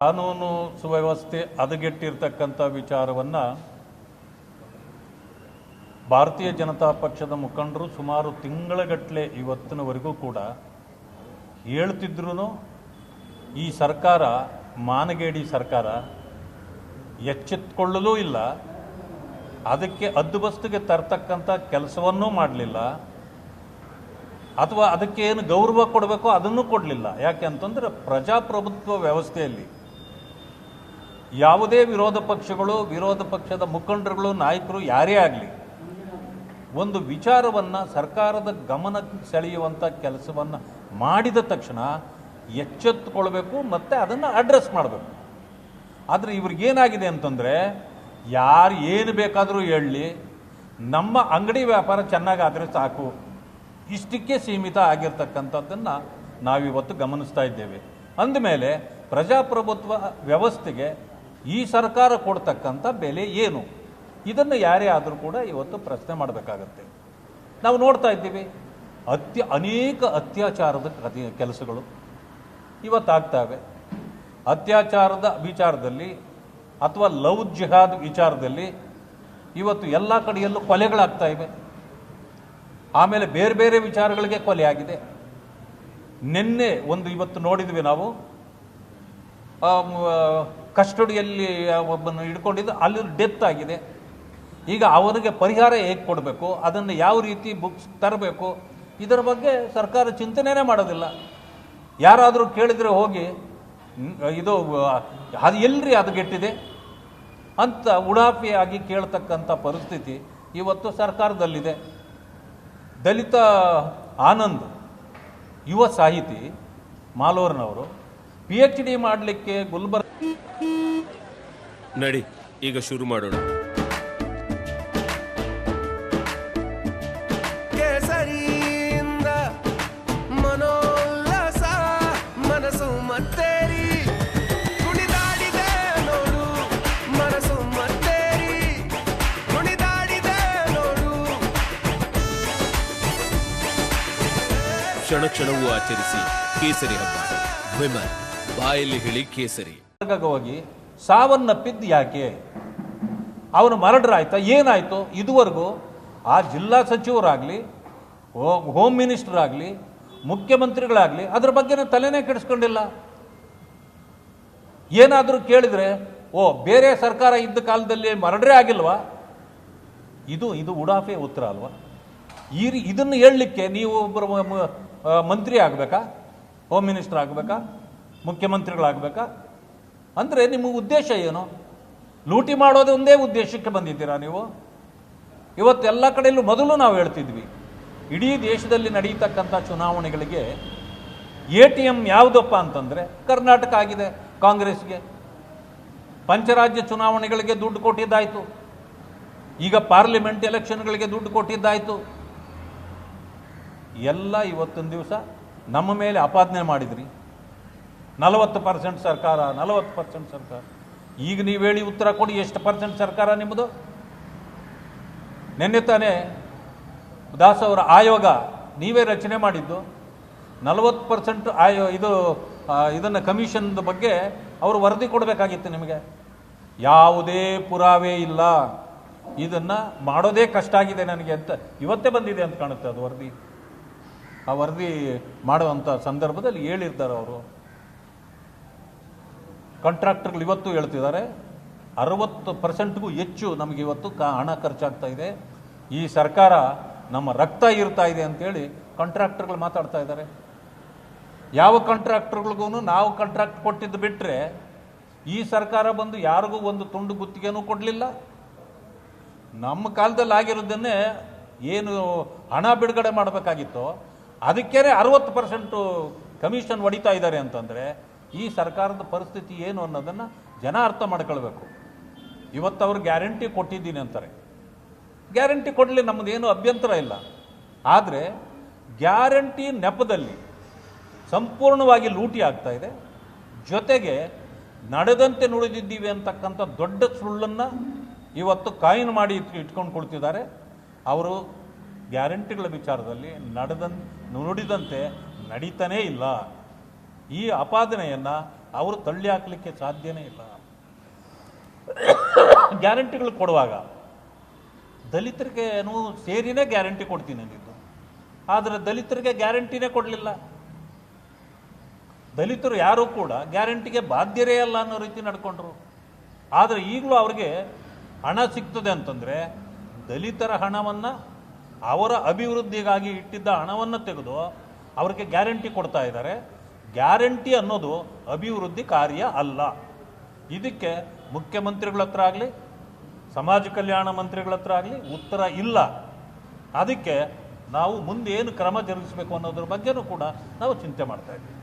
ಕಾನೂನು ಸುವ್ಯವಸ್ಥೆ ಹದಗೆಟ್ಟಿರ್ತಕ್ಕಂಥ ವಿಚಾರವನ್ನು ಭಾರತೀಯ ಜನತಾ ಪಕ್ಷದ ಮುಖಂಡರು ಸುಮಾರು ತಿಂಗಳಗಟ್ಟಲೆ ಇವತ್ತಿನವರೆಗೂ ಕೂಡ ಹೇಳ್ತಿದ್ರೂ ಈ ಸರ್ಕಾರ ಮಾನಗೇಡಿ ಸರ್ಕಾರ ಎಚ್ಚೆತ್ತುಕೊಳ್ಳಲೂ ಇಲ್ಲ, ಅದಕ್ಕೆ ಹದ್ದುಬಸ್ತಿಗೆ ತರ್ತಕ್ಕಂಥ ಕೆಲಸವನ್ನೂ ಮಾಡಲಿಲ್ಲ, ಅಥವಾ ಅದಕ್ಕೆ ಏನು ಗೌರವ ಕೊಡಬೇಕೋ ಅದನ್ನು ಕೊಡಲಿಲ್ಲ. ಯಾಕೆ ಅಂತಂದರೆ ಪ್ರಜಾಪ್ರಭುತ್ವ ವ್ಯವಸ್ಥೆಯಲ್ಲಿ ಯಾವುದೇ ವಿರೋಧ ಪಕ್ಷಗಳು, ವಿರೋಧ ಪಕ್ಷದ ಮುಖಂಡರುಗಳು, ನಾಯಕರು ಯಾರೇ ಆಗಲಿ ಒಂದು ವಿಚಾರವನ್ನು ಸರ್ಕಾರದ ಗಮನಕ್ಕೆ ಸೆಳೆಯುವಂಥ ಕೆಲಸವನ್ನು ಮಾಡಿದ ತಕ್ಷಣ ಎಚ್ಚೆತ್ತುಕೊಳ್ಬೇಕು ಮತ್ತು ಅದನ್ನು ಅಡ್ರೆಸ್ ಮಾಡಬೇಕು. ಆದರೆ ಇವ್ರಿಗೇನಾಗಿದೆ ಅಂತಂದರೆ ಯಾರು ಏನು ಬೇಕಾದರೂ ಹೇಳಲಿ, ನಮ್ಮ ಅಂಗಡಿ ವ್ಯಾಪಾರ ಚೆನ್ನಾಗಾದರೆ ಸಾಕು, ಇಷ್ಟಕ್ಕೆ ಸೀಮಿತ ಆಗಿರ್ತಕ್ಕಂಥದ್ದನ್ನು ನಾವಿವತ್ತು ಗಮನಿಸ್ತಾ ಇದ್ದೇವೆ. ಅಂದಮೇಲೆ ಪ್ರಜಾಪ್ರಭುತ್ವ ವ್ಯವಸ್ಥೆಗೆ ಈ ಸರ್ಕಾರ ಕೊಡ್ತಕ್ಕಂಥ ಬೆಲೆ ಏನು, ಇದನ್ನು ಯಾರೇ ಆದರೂ ಕೂಡ ಇವತ್ತು ಪ್ರಶ್ನೆ ಮಾಡಬೇಕಾಗತ್ತೆ. ನಾವು ನೋಡ್ತಾ ಇದ್ದೀವಿ, ಅನೇಕ ಅತ್ಯಾಚಾರದ ಕೆಲಸಗಳು ಇವತ್ತಾಗ್ತವೆ. ಅತ್ಯಾಚಾರದ ವಿಚಾರದಲ್ಲಿ ಅಥವಾ ಲವ್ ಜಿಹಾದ್ ವಿಚಾರದಲ್ಲಿ ಇವತ್ತು ಎಲ್ಲ ಕಡೆಯಲ್ಲೂ ಕೊಲೆಗಳಾಗ್ತಾ ಇವೆ. ಆಮೇಲೆ ಬೇರೆ ಬೇರೆ ವಿಚಾರಗಳಿಗೆ ಕೊಲೆ ಆಗಿದೆ. ನಿನ್ನೆ ಇವತ್ತು ನೋಡಿದ್ವಿ ನಾವು, ಕಸ್ಟಡಿಯಲ್ಲಿ ಒಬ್ಬನ್ನು ಹಿಡ್ಕೊಂಡಿದ್ದು, ಅಲ್ಲಿ ಡೆತ್ ಆಗಿದೆ. ಈಗ ಅವರಿಗೆ ಪರಿಹಾರ ಹೇಗೆ ಕೊಡಬೇಕು, ಅದನ್ನು ಯಾವ ರೀತಿ ಬುಕ್ಸ್ ತರಬೇಕು, ಇದರ ಬಗ್ಗೆ ಸರ್ಕಾರ ಚಿಂತನೆಯೇ ಮಾಡೋದಿಲ್ಲ. ಯಾರಾದರೂ ಕೇಳಿದರೆ ಹೋಗಿ ಇದು ಅದು ಎಲ್ರಿ ಹದಗೆಟ್ಟಿದೆ ಅಂತ ಉಡಾಫಿಯಾಗಿ ಕೇಳ್ತಕ್ಕಂಥ ಪರಿಸ್ಥಿತಿ ಇವತ್ತು ಸರ್ಕಾರದಲ್ಲಿದೆ. ದಲಿತ ಆನಂದ್ ಯುವ ಸಾಹಿತಿ ಮಾಲೂರಿನವರು PhD ಮಾಡಲಿಕ್ಕೆ ಗುಲ್ಬರ್ಗ ನಡಿ ಈಗ ಶುರು ಮಾಡೋಣ. ಕೇಸರಿಯಿಂದ ಮನೋಲ್ಲಾಸ ಮನಸ್ಸು ಮತ್ತೇರಿ ಕುಣಿದಾಡಿದೆ ನೋಡು, ಮನಸ್ಸು ಮತ್ತೇರಿ ಕುಣಿದಾಡಿದೆ ನೋಡು. ಕ್ಷಣ ಕ್ಷಣವೂ ಆಚರಿಸಿ ಕೇಸರಿ ಹಬ್ಬ. ವಿಮಲ್ ಬಾಯಲ್ಲಿ ಹೇಳಿ ಕೇಸರಿ. ಹೋಗಿ ಸಾವನ್ನಪ್ಪಿದ್ದು ಯಾಕೆ, ಅವನು ಮರ್ಡರ್ ಆಯ್ತಾ, ಏನಾಯ್ತು, ಇದುವರೆಗೂ ಆ ಜಿಲ್ಲಾ ಸಚಿವರಾಗಲಿ, ಹೋಮ್ ಮಿನಿಸ್ಟರ್ ಆಗಲಿ, ಮುಖ್ಯಮಂತ್ರಿಗಳಾಗಲಿ ಅದ್ರ ಬಗ್ಗೆ ತಲೆನೇ ಕೆಡಿಸ್ಕೊಂಡಿಲ್ಲ. ಏನಾದರೂ ಕೇಳಿದರೆ ಬೇರೆ ಸರ್ಕಾರ ಇದ್ದ ಕಾಲದಲ್ಲಿ ಮರ್ಡರೇ ಆಗಿಲ್ವಾ, ಇದು ಉಡಾಫೆ ಉತ್ತರ ಅಲ್ವಾ? ಇದನ್ನು ಹೇಳಲಿಕ್ಕೆ ನೀವು ಒಬ್ಬರು ಮಂತ್ರಿ ಆಗಬೇಕಾ, ಹೋಮ್ ಮಿನಿಸ್ಟರ್ ಆಗಬೇಕಾ, ಮುಖ್ಯಮಂತ್ರಿಗಳಾಗಬೇಕಾ? ಅಂದರೆ ನಿಮ್ಮ ಉದ್ದೇಶ ಏನು? ಲೂಟಿ ಮಾಡೋದು ಒಂದೇ ಉದ್ದೇಶಕ್ಕೆ ಬಂದಿದ್ದೀರಾ ನೀವು? ಇವತ್ತೆಲ್ಲ ಕಡೆಯಲ್ಲೂ ಮೊದಲು ನಾವು ಹೇಳ್ತಿದ್ವಿ, ಇಡೀ ದೇಶದಲ್ಲಿ ನಡೆಯತಕ್ಕಂಥ ಚುನಾವಣೆಗಳಿಗೆ ATM ಯಾವುದಪ್ಪ ಅಂತಂದರೆ ಕರ್ನಾಟಕ ಆಗಿದೆ ಕಾಂಗ್ರೆಸ್ಗೆ. ಪಂಚರಾಜ್ಯ ಚುನಾವಣೆಗಳಿಗೆ ದುಡ್ಡು ಕೊಟ್ಟಿದ್ದಾಯಿತು, ಈಗ ಪಾರ್ಲಿಮೆಂಟ್ ಎಲೆಕ್ಷನ್ಗಳಿಗೆ ದುಡ್ಡು ಕೊಟ್ಟಿದ್ದಾಯಿತು. ಎಲ್ಲ ಇವತ್ತೊಂದು ದಿವಸ ನಮ್ಮ ಮೇಲೆ ಆಪಾದನೆ ಮಾಡಿದ್ರಿ, 40% ಸರ್ಕಾರ, 40% ಸರ್ಕಾರ. ಈಗ ನೀವು ಹೇಳಿ ಉತ್ತರ ಕೊಡಿ, ಎಷ್ಟು % ಸರ್ಕಾರ ನಿಮ್ಮದು? ನಿನ್ನೆ ತಾನೇ ದಾಸ್ ಅವರ ಆಯೋಗ ನೀವೇ ರಚನೆ ಮಾಡಿದ್ದು, 40% ಇದನ್ನು ಕಮಿಷನ್ದ ಬಗ್ಗೆ ಅವರು ವರದಿ ಕೊಡಬೇಕಾಗಿತ್ತು ನಿಮಗೆ. ಯಾವುದೇ ಪುರಾವೆ ಇಲ್ಲ, ಇದನ್ನು ಮಾಡೋದೇ ಕಷ್ಟ ಆಗಿದೆ ನನಗೆ ಅಂತ ಇವತ್ತೇ ಬಂದಿದೆ ಅಂತ ಕಾಣುತ್ತೆ ಅದು ವರದಿ. ಆ ವರದಿ ಮಾಡುವಂಥ ಸಂದರ್ಭದಲ್ಲಿ ಹೇಳಿರ್ತಾರೆ ಅವರು. ಕಾಂಟ್ರಾಕ್ಟರ್ಗಳು ಇವತ್ತು ಹೇಳ್ತಿದ್ದಾರೆ 60%ಗೂ ಹೆಚ್ಚು ನಮಗೆ ಇವತ್ತು ಹಣ ಖರ್ಚಾಗ್ತಾ ಇದೆ, ಈ ಸರ್ಕಾರ ನಮ್ಮ ರಕ್ತ ಇರ್ತಾ ಇದೆ ಅಂತೇಳಿ ಕಾಂಟ್ರಾಕ್ಟರ್ಗಳು ಮಾತಾಡ್ತಾ ಇದ್ದಾರೆ. ಯಾವ ಕಾಂಟ್ರಾಕ್ಟರ್ಗಳಿಗೂ ನಾವು ಕಾಂಟ್ರಾಕ್ಟ್ ಕೊಟ್ಟಿದ್ದು ಬಿಟ್ಟರೆ ಈ ಸರ್ಕಾರ ಬಂದು ಯಾರಿಗೂ ಒಂದು ತುಂಡು ಗುತ್ತಿಗೆನೂ ಕೊಡಲಿಲ್ಲ. ನಮ್ಮ ಕಾಲದಲ್ಲಿ ಆಗಿರೋದನ್ನೇ ಏನು ಹಣ ಬಿಡುಗಡೆ ಮಾಡಬೇಕಾಗಿತ್ತು ಅದಕ್ಕೇ 60% ಕಮಿಷನ್ ಹೊಡಿತಾ ಇದ್ದಾರೆ ಅಂತಂದರೆ ಈ ಸರ್ಕಾರದ ಪರಿಸ್ಥಿತಿ ಏನು ಅನ್ನೋದನ್ನು ಜನ ಅರ್ಥ ಮಾಡ್ಕೊಳ್ಬೇಕು. ಇವತ್ತು ಅವ್ರು ಗ್ಯಾರಂಟಿ ಕೊಟ್ಟಿದ್ದೀನಿ ಅಂತಾರೆ, ಗ್ಯಾರಂಟಿ ಕೊಡಲಿ, ನಮ್ಮದೇನು ಅಭ್ಯಂತರ ಇಲ್ಲ. ಆದರೆ ಗ್ಯಾರಂಟಿ ನೆಪದಲ್ಲಿ ಸಂಪೂರ್ಣವಾಗಿ ಲೂಟಿ ಆಗ್ತಾ ಇದೆ. ಜೊತೆಗೆ ನಡೆದಂತೆ ನುಡಿದಿದ್ದೀವಿ ಅಂತಕ್ಕಂಥ ದೊಡ್ಡ ಸುಳ್ಳನ್ನು ಇವತ್ತು ಕಾಯಿನ್ ಮಾಡಿ ಇಟ್ಕೊಂಡು ಕೊಡ್ತಿದ್ದಾರೆ. ಅವರು ಗ್ಯಾರಂಟಿಗಳ ವಿಚಾರದಲ್ಲಿ ನುಡಿದಂತೆ ನಡೀತಾನೇ ಇಲ್ಲ. ಈ ಆಪಾದನೆಯನ್ನು ಅವರು ತಳ್ಳಿ ಹಾಕಲಿಕ್ಕೆ ಸಾಧ್ಯನೇ ಇಲ್ಲ. ಗ್ಯಾರಂಟಿಗಳು ಕೊಡುವಾಗ ದಲಿತರಿಗೆ ಸೇರಿನೇ ಗ್ಯಾರಂಟಿ ಕೊಡ್ತೀನಿ ಅಂದಿದ್ದು, ಆದರೆ ದಲಿತರಿಗೆ ಗ್ಯಾರಂಟಿನೇ ಕೊಡಲಿಲ್ಲ. ದಲಿತರು ಯಾರೂ ಕೂಡ ಗ್ಯಾರಂಟಿಗೆ ಬಾಧ್ಯರೇ ಅಲ್ಲ ಅನ್ನೋ ರೀತಿ ನಡ್ಕೊಂಡ್ರು. ಆದರೆ ಈಗಲೂ ಅವ್ರಿಗೆ ಹಣ ಸಿಗ್ತದೆ ಅಂತಂದರೆ ದಲಿತರ ಹಣವನ್ನು, ಅವರ ಅಭಿವೃದ್ಧಿಗಾಗಿ ಇಟ್ಟಿದ್ದ ಹಣವನ್ನು ತೆಗೆದು ಅವ್ರಿಗೆ ಗ್ಯಾರಂಟಿ ಕೊಡ್ತಾ ಇದ್ದಾರೆ. ಗ್ಯಾರಂಟಿ ಅನ್ನೋದು ಅಭಿವೃದ್ಧಿ ಕಾರ್ಯ ಅಲ್ಲ. ಇದಕ್ಕೆ ಮುಖ್ಯಮಂತ್ರಿಗಳ ಹತ್ರ ಆಗಲಿ, ಸಮಾಜ ಕಲ್ಯಾಣ ಮಂತ್ರಿಗಳ ಹತ್ರ ಆಗಲಿ ಉತ್ತರ ಇಲ್ಲ. ಅದಕ್ಕೆ ನಾವು ಮುಂದೆ ಏನು ಕ್ರಮ ಜರುಗಿಸಬೇಕು ಅನ್ನೋದ್ರ ಬಗ್ಗೆನೂ ಕೂಡ ನಾವು ಚಿಂತೆ ಮಾಡ್ತಾ ಇದ್ದೀವಿ.